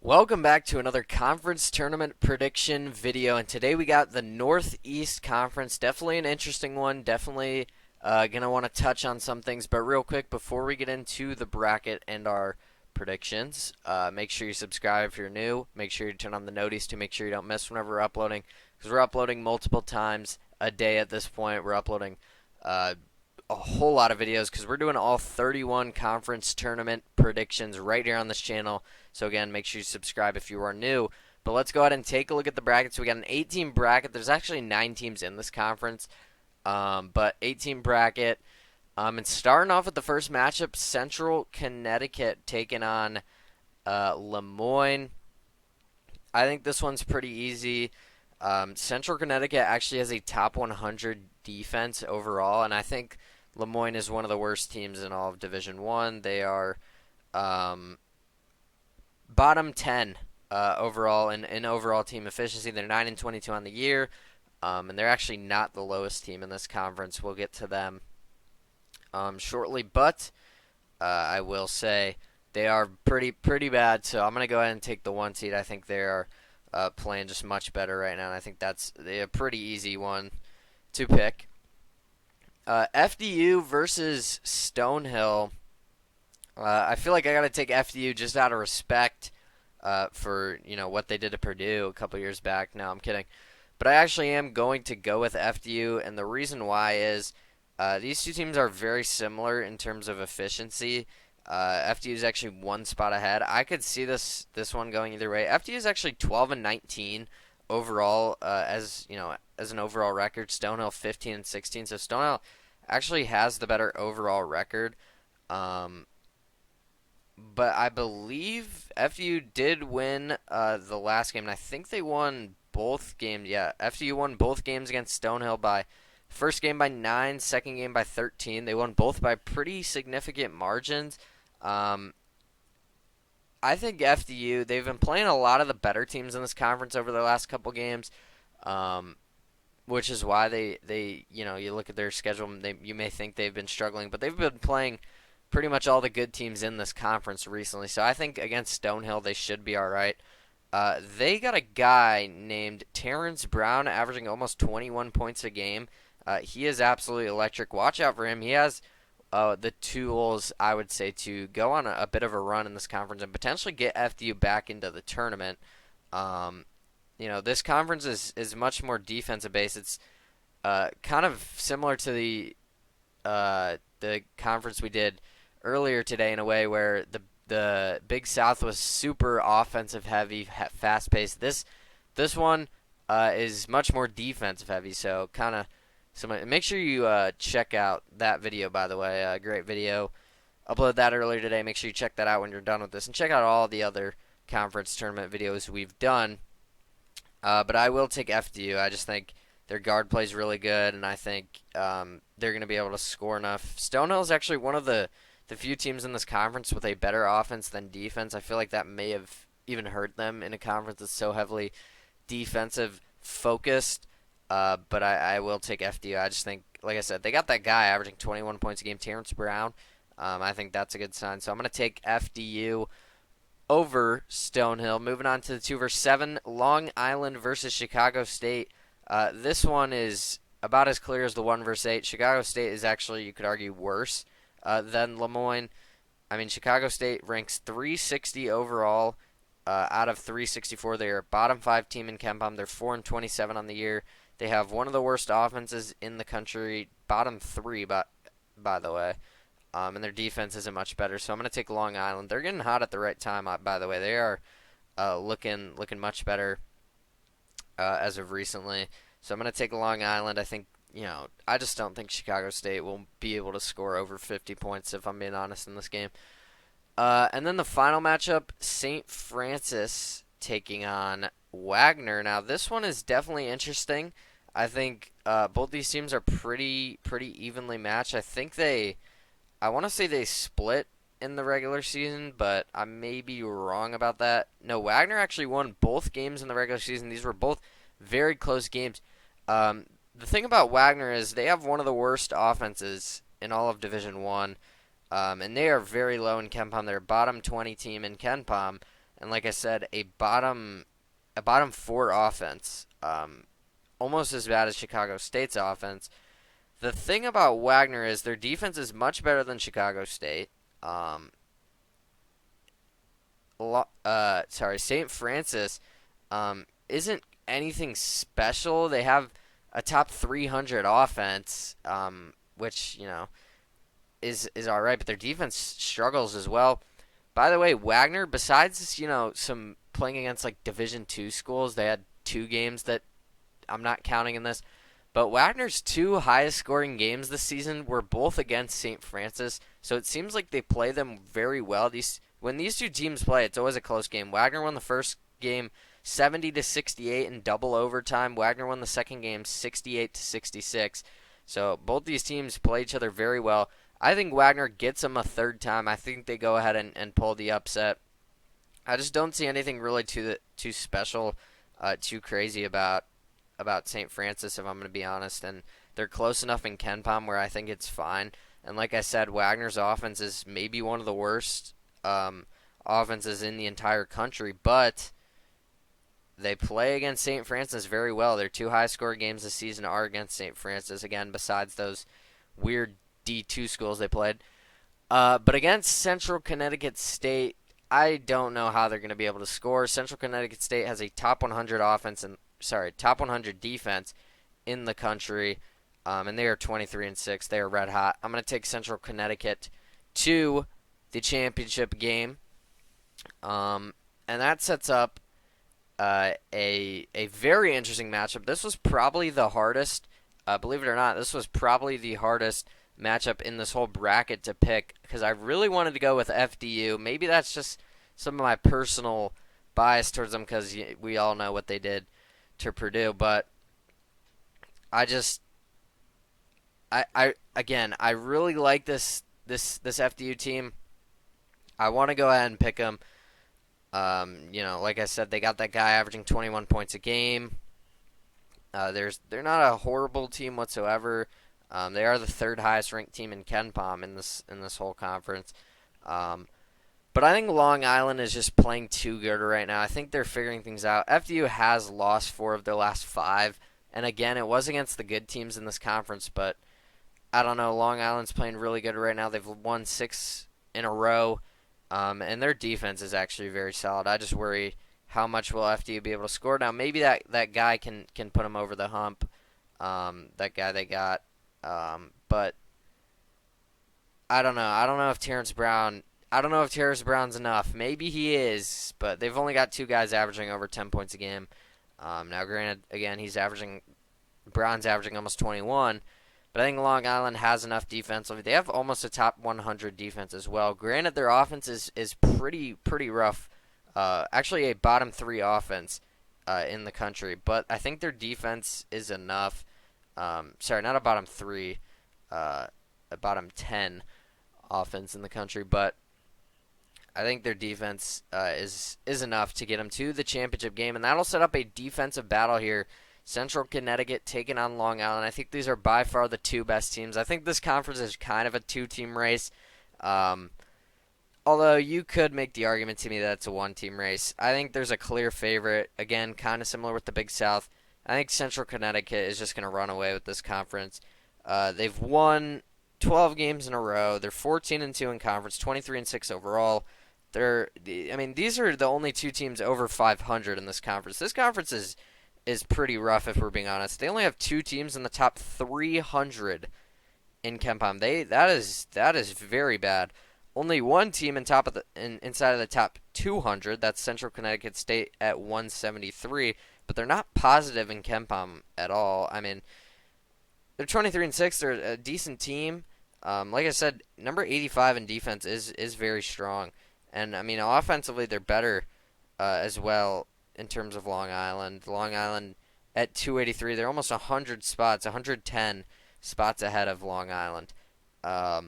Welcome back to another conference tournament prediction video, and today we got the Northeast Conference. Definitely an interesting one. Definitely gonna want to touch on some things, but real quick before we get into the bracket and our predictions, make sure you subscribe if you're new. Make sure you turn on the noties to make sure you don't miss whenever we're uploading, because we're uploading multiple times a day at this point. We're uploading a whole lot of videos because we're doing all 31 conference tournament predictions right here on this channel. So again, make sure you subscribe if you are new. But let's go ahead and take a look at the brackets. We got an 8-team bracket. There's actually 9 teams in this conference, but 8-team bracket. And starting off with the first matchup, Central Connecticut taking on Lemoyne. I think this one's pretty easy. Central Connecticut actually has a top 100 defense overall, and I think Lemoyne is one of the worst teams in all of Division One. They are bottom 10 overall in overall team efficiency. They're 9-22 on the year, and they're actually not the lowest team in this conference. We'll get to them shortly, but I will say they are pretty bad. So I'm gonna go ahead and take the 1 seed. I think they are playing just much better right now, and I think that's a pretty easy one to pick. FDU versus Stonehill. I feel like I got to take FDU just out of respect for what they did to Purdue a couple years back. No, I'm kidding. But I actually am going to go with FDU, and the reason why is these two teams are very similar in terms of efficiency. FDU is actually 1 spot ahead. I could see this one going either way. FDU is actually 12-19 overall as an overall record. Stonehill 15-16. So Stonehill actually has the better overall record. But I believe FDU did win the last game, and I think they won both games. Yeah, FDU won both games against Stonehill by first game by 9, second game by 13. They won both by pretty significant margins. I think FDU, they've been playing a lot of the better teams in this conference over the last couple games, which is why they you look at their schedule, you may think they've been struggling, but they've been playing pretty much all the good teams in this conference recently. So I think against Stonehill, they should be all right. They got a guy named Terrence Brown averaging almost 21 points a game. He is absolutely electric. Watch out for him. He has the tools, I would say, to go on a bit of a run in this conference and potentially get FDU back into the tournament. This conference is much more defensive based. It's kind of similar to the conference we did earlier today in a way where the Big South was super offensive heavy, fast paced. This one is much more defensive heavy, so kind of. So make sure you check out that video, by the way. Great video. Uploaded that earlier today. Make sure you check that out when you're done with this. And check out all the other conference tournament videos we've done. But I will take FDU. I just think their guard play is really good, and I think they're going to be able to score enough. Stonehill is actually one of the few teams in this conference with a better offense than defense. I feel like that may have even hurt them in a conference that's so heavily defensive focused. But I will take FDU. I just think, like I said, they got that guy averaging 21 points a game, Terrence Brown. I think that's a good sign. So I'm going to take FDU over Stonehill. Moving on to the 2-7, Long Island versus Chicago State. This one is about as clear as the 1-8. Chicago State is actually, you could argue, worse than Lemoyne. I mean, Chicago State ranks 360 overall out of 364. They are a bottom 5 team in KenPom. They're 4-27 on the year. They have one of the worst offenses in the country, bottom 3, by the way, and their defense isn't much better. So I'm going to take Long Island. They're getting hot at the right time, by the way. They are looking much better as of recently. So I'm going to take Long Island. I think, I just don't think Chicago State will be able to score over 50 points, if I'm being honest, in this game. And then the final matchup, St. Francis taking on Wagner. Now, this one is definitely interesting. I think both these teams are pretty evenly matched. I want to say they split in the regular season, but I may be wrong about that. No, Wagner actually won both games in the regular season. These were both very close games. The thing about Wagner is they have one of the worst offenses in all of Division One. And they are very low in KenPom. They're a bottom 20 team in KenPom. and like I said, a bottom four offense, almost as bad as Chicago State's offense. The thing about Wagner is their defense is much better than Chicago State. Um, St. Francis isn't anything special. They have a top 300 offense, which is all right, but their defense struggles as well. By the way, Wagner, besides some playing against like Division II schools, they had two games that I'm not counting in this. But Wagner's two highest scoring games this season were both against St. Francis, so it seems like they play them very well. When these two teams play, it's always a close game. Wagner won the first game 70-68 in double overtime. Wagner won the second game 68-66. So both these teams play each other very well. I think Wagner gets them a third time. I think they go ahead and pull the upset. I just don't see anything really too special, too crazy about St. Francis, if I'm going to be honest. And they're close enough in KenPom where I think it's fine. And like I said, Wagner's offense is maybe one of the worst offenses in the entire country, but they play against St. Francis very well. Their two high-scoring games this season are against St. Francis, again, besides those weird D2 schools they played. But against Central Connecticut State, I don't know how they're going to be able to score. Central Connecticut State has a top 100 top 100 defense in the country, and they are 23-6. They are red hot. I'm going to take Central Connecticut to the championship game, and that sets up a very interesting matchup. This was probably the hardest, believe it or not, this was probably the hardest matchup in this whole bracket to pick because I really wanted to go with FDU. Maybe that's just some of my personal bias towards them because we all know what they did to Purdue, but I really like this FDU team. I want to go ahead and pick them. Like I said, they got that guy averaging 21 points a game. They're not a horrible team whatsoever. They are the third highest ranked team in KenPom in this whole conference. But I think Long Island is just playing too good right now. I think they're figuring things out. FDU has lost 4 of their last 5, and again, it was against the good teams in this conference. But I don't know. Long Island's playing really good right now. They've won 6 in a row, and their defense is actually very solid. I just worry how much will FDU be able to score. Now, maybe that guy can put them over the hump. That guy they got. But I don't know. I don't know if Terrence Brown's enough. Maybe he is, but they've only got 2 guys averaging over 10 points a game. Now, granted, again, Brown's averaging almost 21, but I think Long Island has enough defensively. They have almost a top 100 defense as well. Granted, their offense is pretty rough. Actually, a bottom 3 offense in the country, but I think their defense is enough. Sorry, not a bottom 3, a bottom 10 offense in the country, but I think their defense is enough to get them to the championship game, and that'll set up a defensive battle here. Central Connecticut taking on Long Island. I think these are by far the 2 best teams. I think this conference is kind of a 2-team race, although you could make the argument to me that it's a 1-team race. I think there's a clear favorite, again, kind of similar with the Big South. I think Central Connecticut is just going to run away with this conference. They've won 12 games in a row. They're 14-2 in conference, 23-6 overall. These are the only 2 teams over 500 in this conference. This conference is pretty rough if we're being honest. They only have 2 teams in the top 300 in KenPom. That is very bad. Only 1 team inside of the top 200. That's Central Connecticut State at 173. But they're not positive in KenPom at all. I mean, they're 23-6. They're a decent team. Like I said, number 85 in defense is very strong. And, I mean, offensively, they're better as well in terms of Long Island. Long Island at 283. They're almost 110 spots ahead of Long Island. I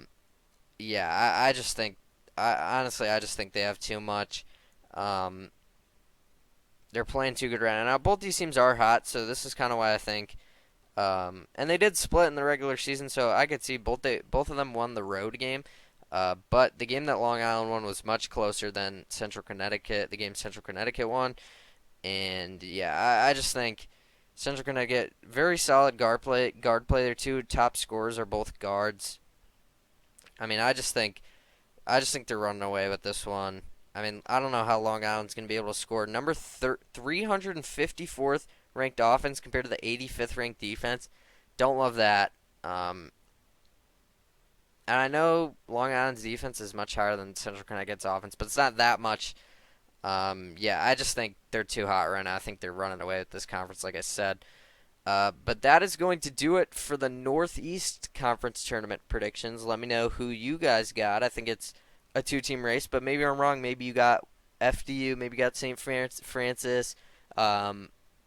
just think, honestly, I just think they have too much. They're playing too good right now. Now, both these teams are hot, so this is kind of why I think. And they did split in the regular season, so I could see both of them won the road game. But the game that Long Island won was much closer than Central Connecticut, the game Central Connecticut won. And yeah, I just think Central Connecticut very solid guard play. Their two top scorers are both guards. I mean, I just think they're running away with this one. I mean, I don't know how Long Island's going to be able to score. Number 354th ranked offense compared to the 85th ranked defense. Don't love that. And I know Long Island's defense is much higher than Central Connecticut's offense, but it's not that much. Yeah, I just think they're too hot right now. I think they're running away with this conference, like I said. But that is going to do it for the Northeast Conference Tournament predictions. Let me know who you guys got. I think it's a two-team race, but maybe I'm wrong. Maybe you got FDU, maybe you got St. Francis. Let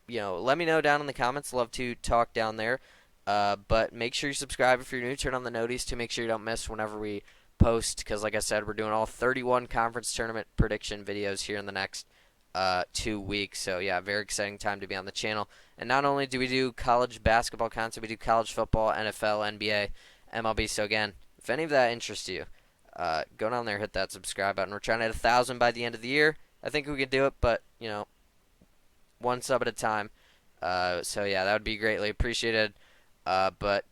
me know down in the comments. Love to talk down there. But make sure you subscribe if you're new. Turn on the noties to make sure you don't miss whenever we post. Because, like I said, we're doing all 31 conference tournament prediction videos here in the next 2 weeks. So, yeah, very exciting time to be on the channel. And not only do we do college basketball content, we do college football, NFL, NBA, MLB. So, again, if any of that interests you, go down there, hit that subscribe button. We're trying to hit 1,000 by the end of the year. I think we can do it, but, one sub at a time. So, yeah, that would be greatly appreciated. But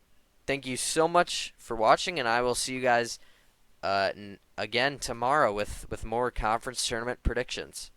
thank you so much for watching, and I will see you guys again tomorrow with more conference tournament predictions.